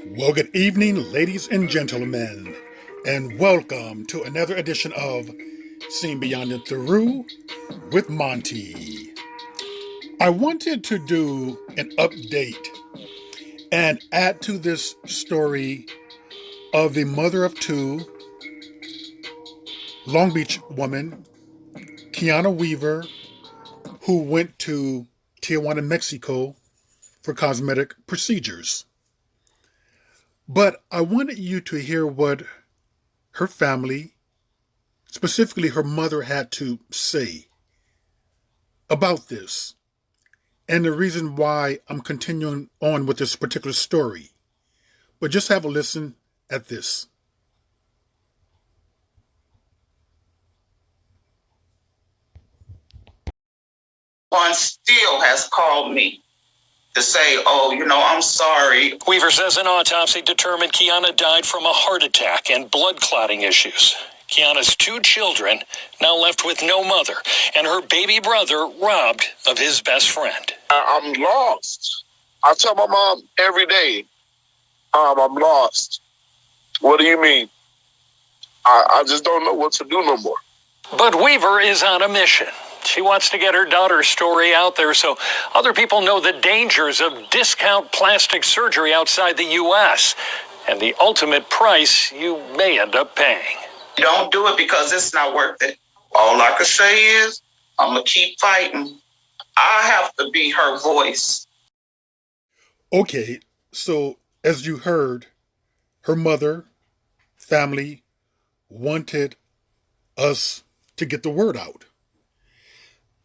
Well, good evening, ladies and gentlemen, and welcome to another edition of Seen Beyond and Through with Monty. I wanted to do an update and add to this story of the mother of two, Long Beach woman, Kiana Weaver, who went to Tijuana, Mexico for cosmetic procedures. But I wanted you to hear what her family, specifically her mother, had to say about this and the reason why I'm continuing on with this particular story. But just have a listen at this. One still has called me to say, I'm sorry. Weaver says an autopsy determined Kiana died from a heart attack and blood clotting issues. Kiana's two children now left with no mother, and her baby brother robbed of his best friend. I'm lost. I tell my mom every day, I'm lost. What do you mean? I just don't know what to do no more. But Weaver is on a mission. She wants to get her daughter's story out there so other people know the dangers of discount plastic surgery outside the U.S. and the ultimate price you may end up paying. Don't do it because it's not worth it. All I can say is I'm going to keep fighting. I have to be her voice. Okay, so as you heard, her mother, family, wanted us to get the word out.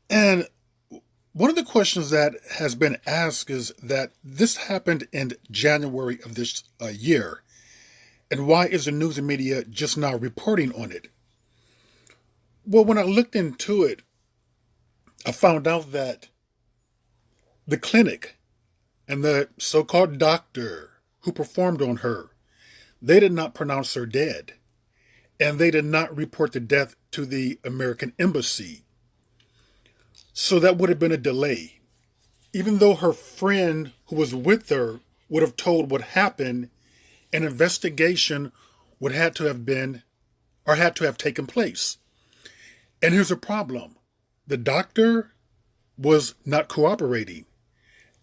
And one of the questions that has been asked is that this happened in January of this year. And why is the news and media just now reporting on it? Well, when I looked into it, I found out that the clinic and the so-called doctor who performed on her, they did not pronounce her dead. And they did not report the death to the American embassy. So that would have been a delay. Even though her friend who was with her would have told what happened, an investigation would have to have been or had to have taken place. And here's a problem. The doctor was not cooperating.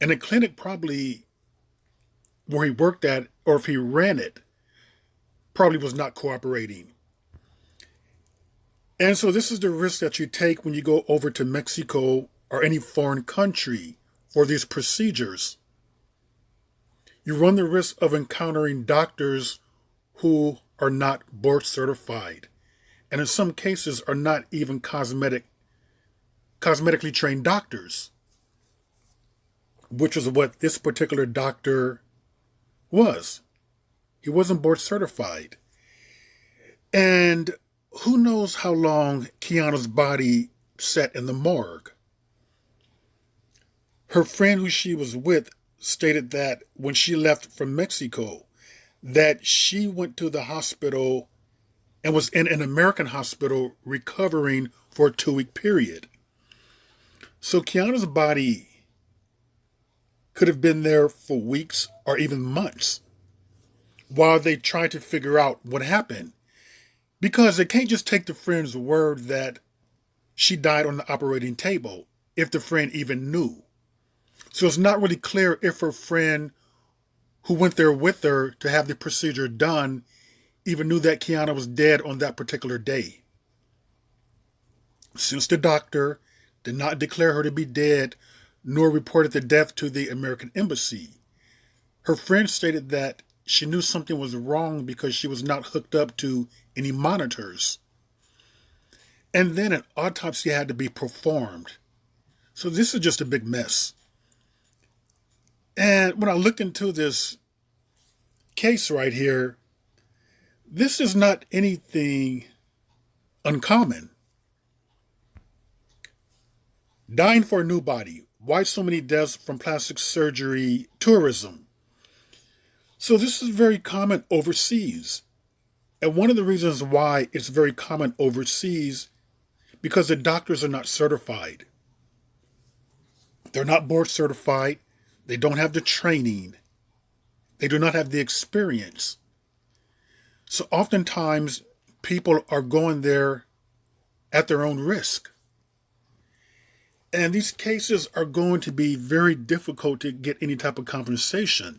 And the clinic probably where he worked at, or if he ran it, probably was not cooperating. And so this is the risk that you take when you go over to Mexico or any foreign country for these procedures. You run the risk of encountering doctors who are not board certified, and in some cases are not even cosmetically trained doctors, which is what this particular doctor was. He wasn't board certified. And who knows how long Kiana's body sat in the morgue. Her friend who she was with stated that when she left from Mexico, that she went to the hospital and was in an American hospital recovering for a 2-week period. So Kiana's body could have been there for weeks or even months while they tried to figure out what happened. Because they can't just take the friend's word that she died on the operating table, if the friend even knew. So it's not really clear if her friend who went there with her to have the procedure done even knew that Kiana was dead on that particular day. Since the doctor did not declare her to be dead, nor reported the death to the American embassy, her friend stated that she knew something was wrong because she was not hooked up to any monitors. And then an autopsy had to be performed. So this is just a big mess. And when I looked into this case right here, this is not anything uncommon. Dying for a new body. Why so many deaths from plastic surgery tourism? So this is very common overseas. And one of the reasons why it's very common overseas, because the doctors are not certified. They're not board certified. They don't have the training. They do not have the experience. So oftentimes, people are going there at their own risk. And these cases are going to be very difficult to get any type of compensation.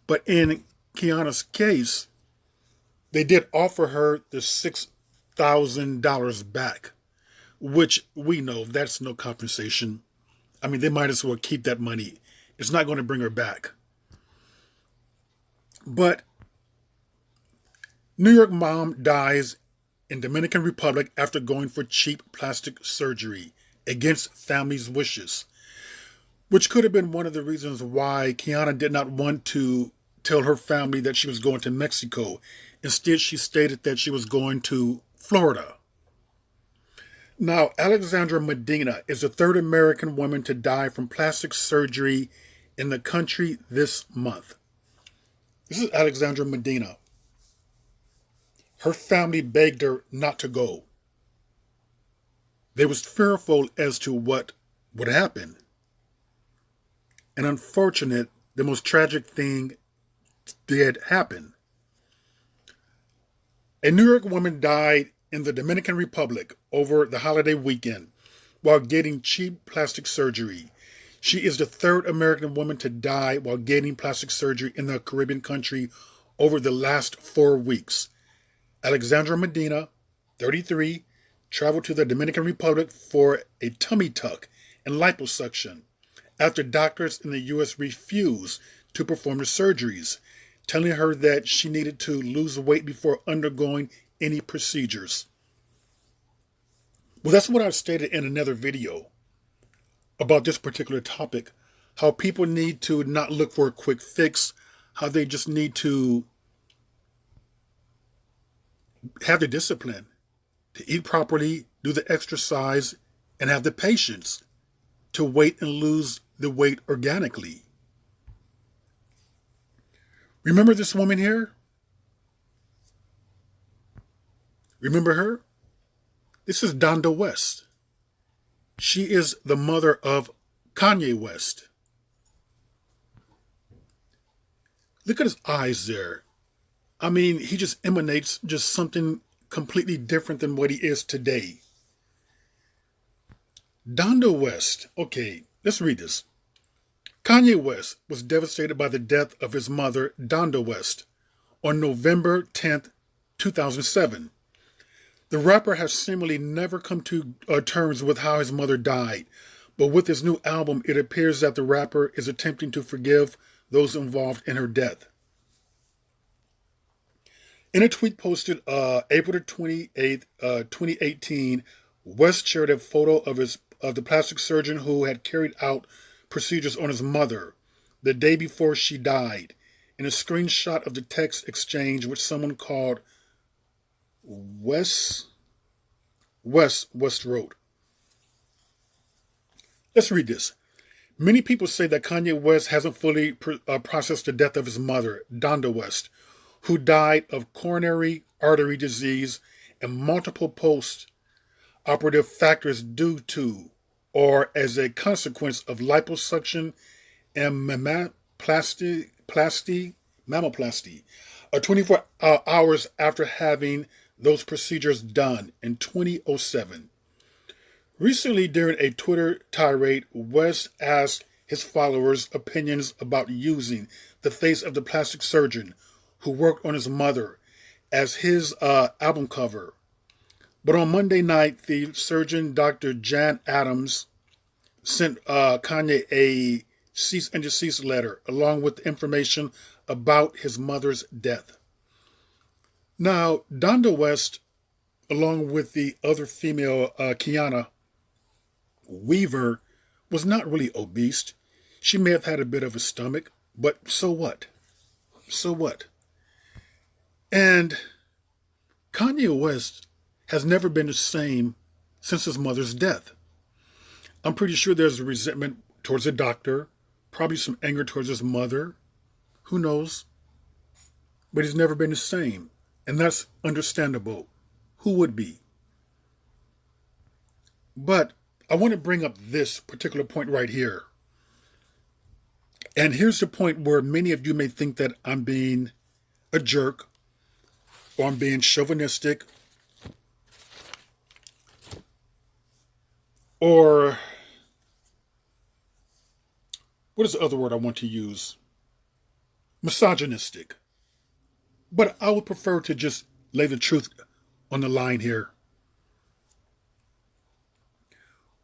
But in Kiana's case, they did offer her the $6,000 back, which we know that's no compensation. I mean, they might as well keep that money. It's not going to bring her back. But New York mom dies in Dominican Republic after going for cheap plastic surgery against family's wishes, which could have been one of the reasons why Kiana did not want to tell her family that she was going to Mexico. Instead, she stated that she was going to Florida. Now, Alexandra Medina is the third American woman to die from plastic surgery in the country this month. This is Alexandra Medina. Her family begged her not to go. They was fearful as to what would happen. And unfortunate, the most tragic thing did happen. A New York woman died in the Dominican Republic over the holiday weekend while getting cheap plastic surgery. She is the third American woman to die while getting plastic surgery in the Caribbean country over the last 4 weeks. Alexandra Medina, 33, traveled to the Dominican Republic for a tummy tuck and liposuction after doctors in the U.S. refused to perform the surgeries, telling her that she needed to lose weight before undergoing any procedures. Well, that's what I stated in another video about this particular topic, how people need to not look for a quick fix, how they just need to have the discipline to eat properly, do the exercise, and have the patience to wait and lose the weight organically. Remember this woman here? Remember her? This is Donda West. She is the mother of Kanye West. Look at his eyes there. I mean, he just emanates just something completely different than what he is today. Donda West. Okay, let's read this. Kanye West was devastated by the death of his mother, Donda West, on November 10th, 2007. The rapper has seemingly never come to terms with how his mother died, but with his new album, it appears that the rapper is attempting to forgive those involved in her death. In a tweet posted April 28th, 2018, West shared a photo of the plastic surgeon who had carried out procedures on his mother the day before she died, in a screenshot of the text exchange which someone called West wrote. Let's read this. Many people say that Kanye West hasn't fully processed the death of his mother, Donda West, who died of coronary artery disease and multiple post-operative factors due to or as a consequence of liposuction and mammoplasty, 24 hours after having those procedures done in 2007. Recently, during a Twitter tirade, West asked his followers' opinions about using the face of the plastic surgeon who worked on his mother as his album cover. But on Monday night, the surgeon, Dr. Jan Adams, sent Kanye a cease and desist letter along with information about his mother's death. Now, Donda West, along with the other female, Kiana Weaver, was not really obese. She may have had a bit of a stomach, but so what? So what? And Kanye West has never been the same since his mother's death. I'm pretty sure there's a resentment towards the doctor, probably some anger towards his mother. Who knows? But he's never been the same. And that's understandable. Who would be? But I want to bring up this particular point right here. And here's the point where many of you may think that I'm being a jerk or I'm being chauvinistic or what is the other word I want to use? Misogynistic. But I would prefer to just lay the truth on the line here.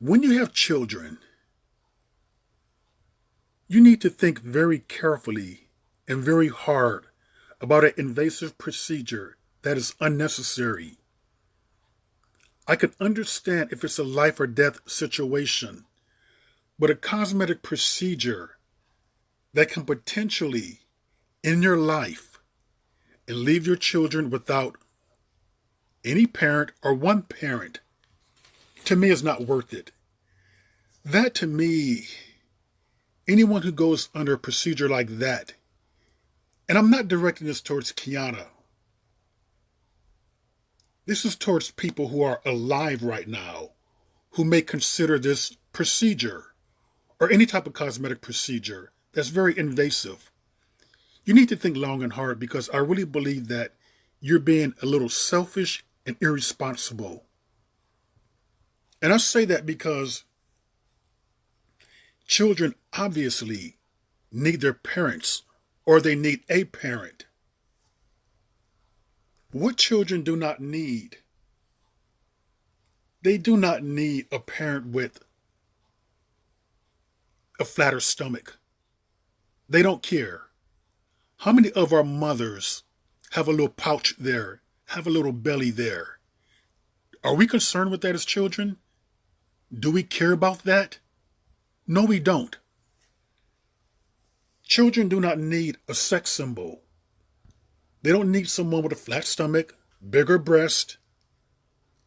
When you have children, you need to think very carefully and very hard about an invasive procedure that is unnecessary. I can understand if it's a life or death situation, but a cosmetic procedure that can potentially end your life and leave your children without any parent or one parent, to me, is not worth it. That to me, anyone who goes under a procedure like that, and I'm not directing this towards Kiana, this is towards people who are alive right now who may consider this procedure or any type of cosmetic procedure that's very invasive. You need to think long and hard because I really believe that you're being a little selfish and irresponsible. And I say that because children obviously need their parents or they need a parent. What children do not need? They do not need a parent with a flatter stomach. They don't care. How many of our mothers have a little pouch there, have a little belly there? Are we concerned with that as children? Do we care about that? No, we don't. Children do not need a sex symbol. They don't need someone with a flat stomach, bigger breast,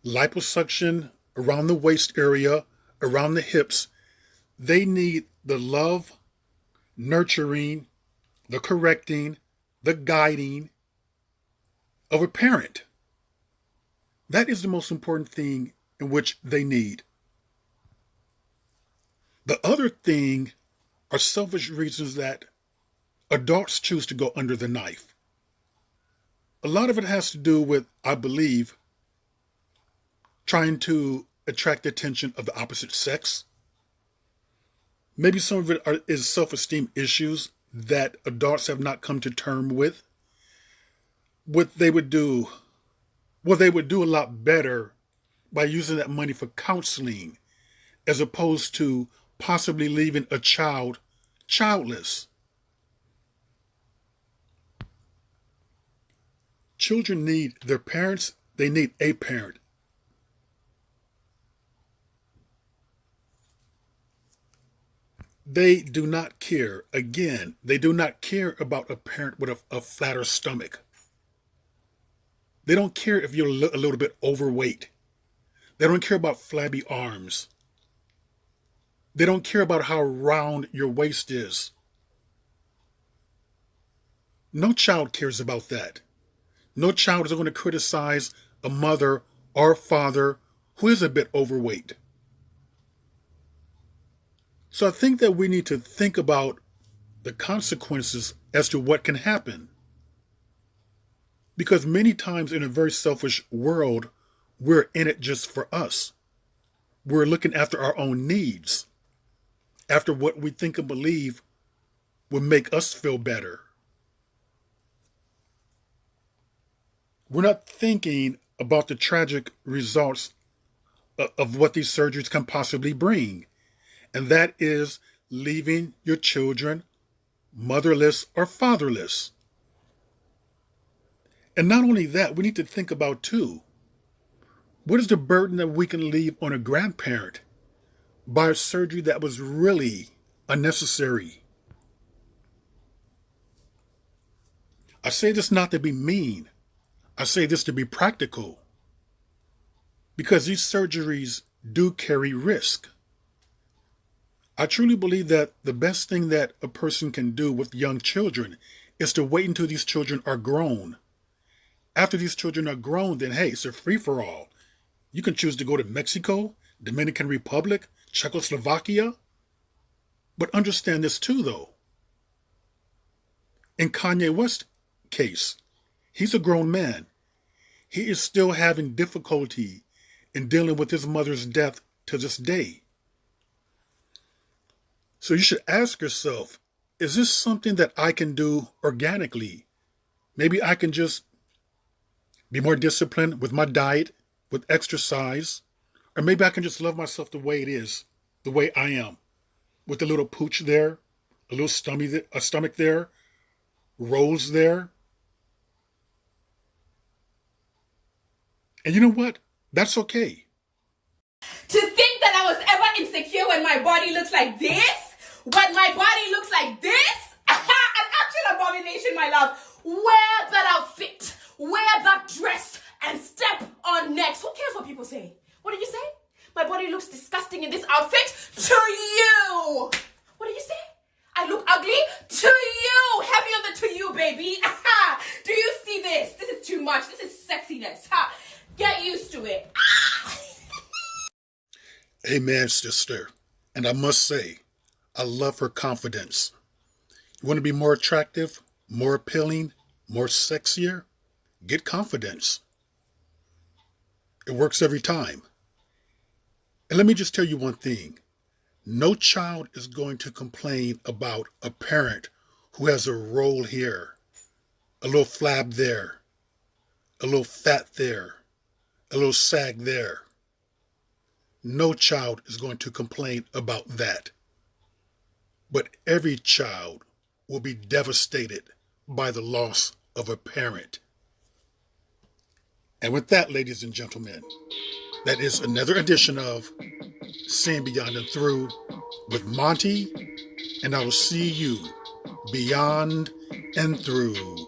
liposuction around the waist area, around the hips. They need the love, nurturing, the correcting, the guiding of a parent. That is the most important thing in which they need. The other thing are selfish reasons that adults choose to go under the knife. A lot of it has to do with, I believe, trying to attract the attention of the opposite sex. Maybe some of it is self-esteem issues that adults have not come to terms with. What they would do, well, they would do a lot better by using that money for counseling as opposed to possibly leaving a child childless. Children need their parents, they need a parent. They do not care, again, they do not care about a parent with a flatter stomach. They don't care if you're a little bit overweight. They don't care about flabby arms. They don't care about how round your waist is. No child cares about that. No child is going to criticize a mother or father who is a bit overweight. So I think that we need to think about the consequences as to what can happen. Because many times in a very selfish world, we're in it just for us. We're looking after our own needs, after what we think and believe will make us feel better. We're not thinking about the tragic results of what these surgeries can possibly bring. And that is leaving your children motherless or fatherless. And not only that, we need to think about too, what is the burden that we can leave on a grandparent by a surgery that was really unnecessary? I say this not to be mean. I say this to be practical. Because these surgeries do carry risk. I truly believe that the best thing that a person can do with young children is to wait until these children are grown. After these children are grown, then hey, it's a free-for-all. You can choose to go to Mexico, Dominican Republic, Czechoslovakia. But understand this too, though. In Kanye West's case, he's a grown man. He is still having difficulty in dealing with his mother's death to this day. So you should ask yourself, is this something that I can do organically? Maybe I can just be more disciplined with my diet, with exercise, or maybe I can just love myself the way it is, the way I am, with a little pooch there, a little stomach there, rolls there. And you know what? That's okay. To think that I was ever insecure when my body looks like this, when my body looks like this, an actual abomination, my love. Wear that outfit, wear that dress, and step on next. Who cares what people say? What did you say? My body looks disgusting in this outfit? To you! What did you say? I look ugly? To you! Heavy on the to you, baby. Do you see this? This is too much. This is sexiness. Get used to it. Amen, sister. And I must say, I love her confidence. You want to be more attractive, more appealing, more sexier? Get confidence. It works every time. And let me just tell you one thing. No child is going to complain about a parent who has a roll here, a little flab there, a little fat there, a little sag there. No child is going to complain about that. But every child will be devastated by the loss of a parent. And with that, ladies and gentlemen, that is another edition of Seeing Beyond and Through with Monty, and I will see you beyond and through.